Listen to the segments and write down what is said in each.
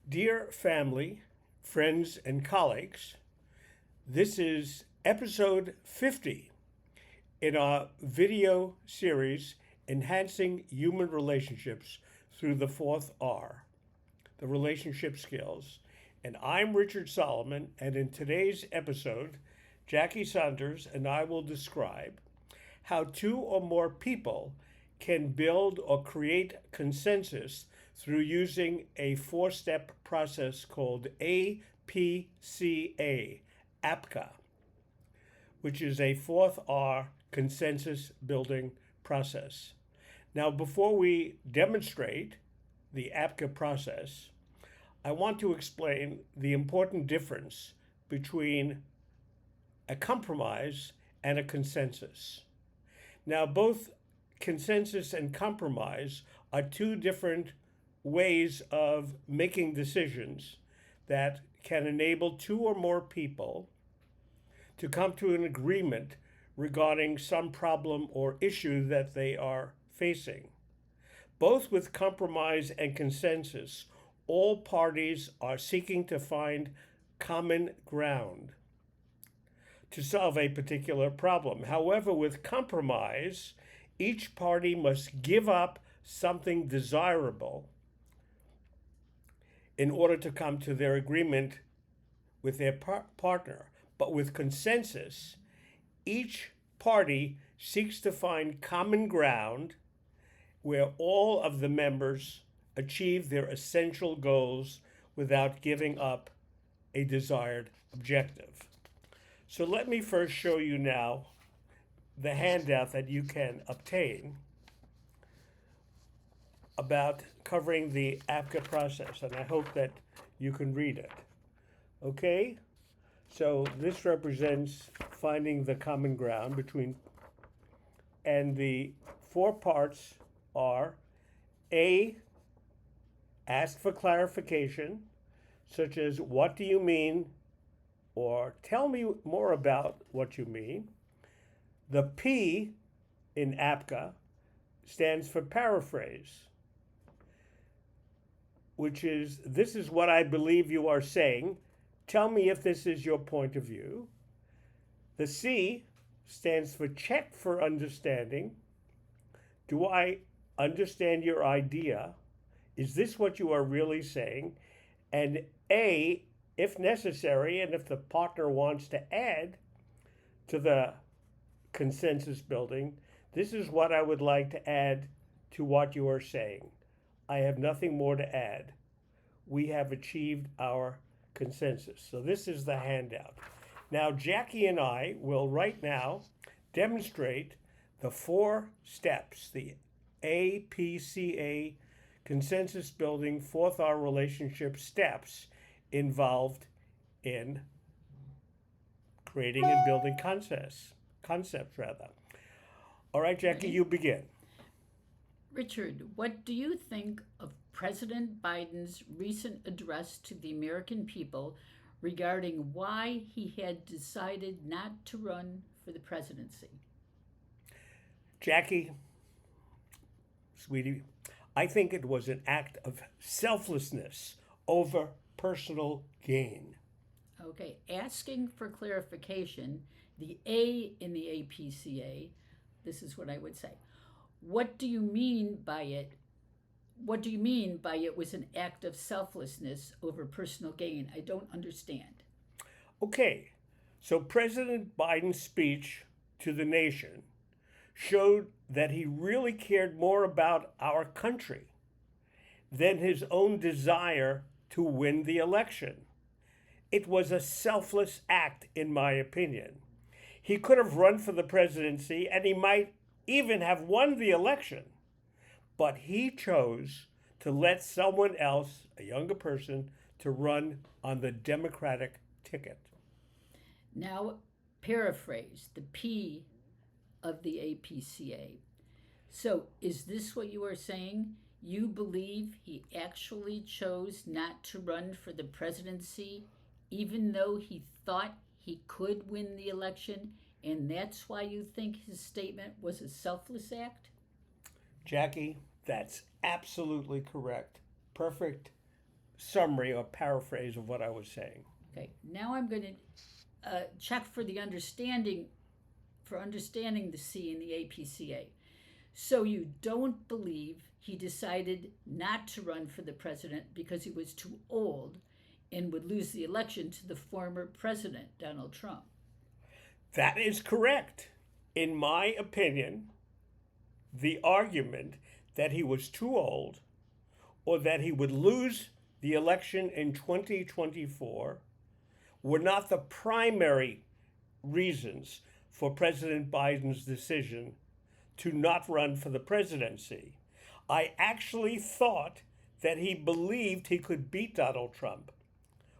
Dear family, friends, and colleagues, this is episode 50 in our video series Enhancing Human Relationships Through the Fourth R, the relationship skills. And I'm Richard Solomon, and in today's episode, Jackie Sonders and I will describe how two or more people can build or create consensus through using a four-step process called APCA, which is a fourth R consensus building process. Now, before we demonstrate the APCA process, I want to explain the important difference between a compromise and a consensus. Now, both consensus and compromise are two different ways of making decisions that can enable two or more people to come to an agreement regarding some problem or issue that they are facing. Both with compromise and consensus, all parties are seeking to find common ground to solve a particular problem. However, with compromise, each party must give up something desirable in order to come to their agreement with their partner. But with consensus, each party seeks to find common ground where all of the members achieve their essential goals without giving up a desired objective. So let me first show you now the handout that you can obtain about covering the APCA process, and I hope that you can read it. Okay? So this represents finding the common ground between, and the four parts are A, ask for clarification, such as what do you mean, or tell me more about what you mean. The P in APCA stands for paraphrase, which is, this is what I believe you are saying. Tell me if this is your point of view. The C stands for check for understanding. Do I understand your idea? Is this what you are really saying? And A, if necessary, and if the partner wants to add to the consensus building, this is what I would like to add to what you are saying. I have nothing more to add. We have achieved our consensus. So this is the handout. Now, Jackie and I will right now demonstrate the four steps, the APCA consensus building fourth R relationship steps involved in creating and building concepts. All right, Jackie, you begin. Richard, what do you think of President Biden's recent address to the American people regarding why he had decided not to run for the presidency? Jackie, sweetie, I think it was an act of selflessness over personal gain. Okay, asking for clarification, the A in the APCA, this is what I would say. What do you mean by it? What do you mean by it was an act of selflessness over personal gain? I don't understand. Okay, so President Biden's speech to the nation showed that he really cared more about our country than his own desire to win the election. It was a selfless act, in my opinion. He could have run for the presidency, and he might even have won the election, but he chose to let someone else, a younger person, to run on the Democratic ticket. Now, paraphrase the P of the APCA. So, is this what you are saying? You believe he actually chose not to run for the presidency, even though he thought he could win the election, and that's why you think his statement was a selfless act? Jackie, that's absolutely correct. Perfect summary or paraphrase of what I was saying. Okay, now I'm going to check for the understanding, for understanding the C in the APCA. So you don't believe he decided not to run for the president because he was too old and would lose the election to the former president, Donald Trump? That is correct. In my opinion, the argument that he was too old or that he would lose the election in 2024 were not the primary reasons for President Biden's decision to not run for the presidency. I actually thought that he believed he could beat Donald Trump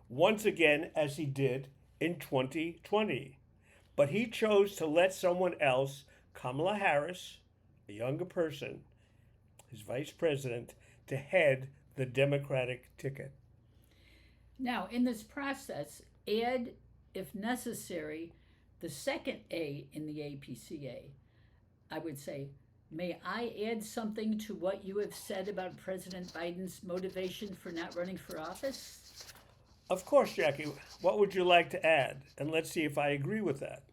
once again, as he did in 2020. But he chose to let someone else, Kamala Harris, a younger person, his vice president, to head the Democratic ticket. Now, in this process, add, if necessary, the second A in the APCA. I would say, may I add something to what you have said about President Biden's motivation for not running for office? Of course, Jackie. What would you like to add? And let's see if I agree with that.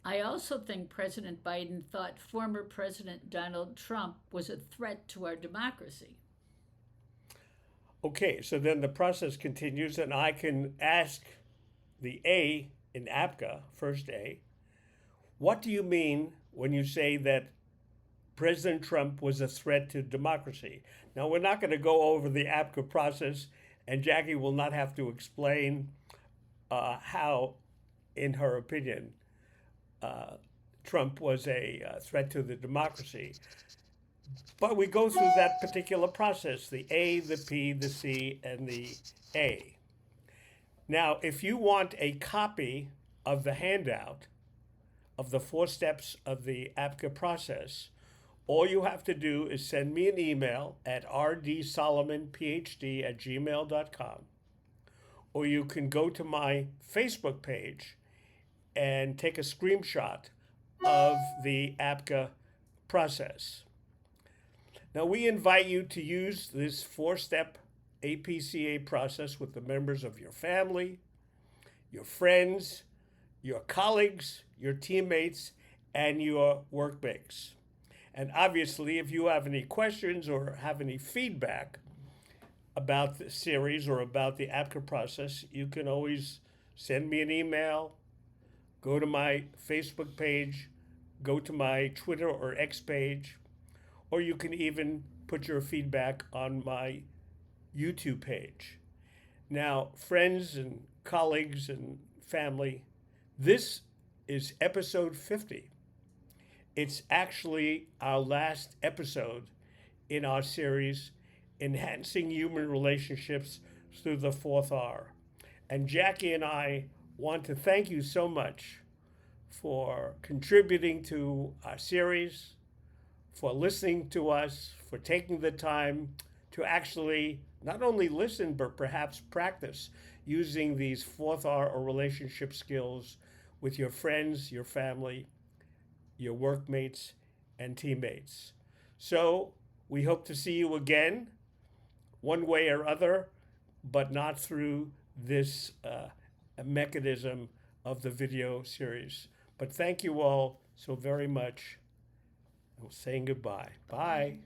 I also think President Biden thought former President Donald Trump was a threat to our democracy. Okay, so then the process continues, and I can ask the A in APCA, first A, what do you mean when you say that President Trump was a threat to democracy? Now, we're not going to go over the APCA process, and Jackie will not have to explain how, in her opinion, Trump was a threat to the democracy. But we go through that particular process, the A, the P, the C, and the A. Now, if you want a copy of the handout of the 4 steps of the APCA process, all you have to do is send me an email at rdsolomonphd@gmail.com, or you can go to my Facebook page and take a screenshot of the APCA process. Now, we invite you to use this 4-step APCA process with the members of your family, your friends, your colleagues, your teammates, and your workmates. And obviously, if you have any questions or have any feedback about the series or about the APCA process, you can always send me an email, go to my Facebook page, go to my Twitter or X page, or you can even put your feedback on my YouTube page. Now, friends and colleagues and family, this is episode 50. It's actually our last episode in our series, Enhancing Human Relationships Through the 4th R. And Jackie and I want to thank you so much for contributing to our series, for listening to us, for taking the time to actually not only listen, but perhaps practice using these 4th R or relationship skills with your friends, your family, your workmates, and teammates. So we hope to see you again, one way or other, but not through this mechanism of the video series. But thank you all so very much. I'm saying goodbye. Bye.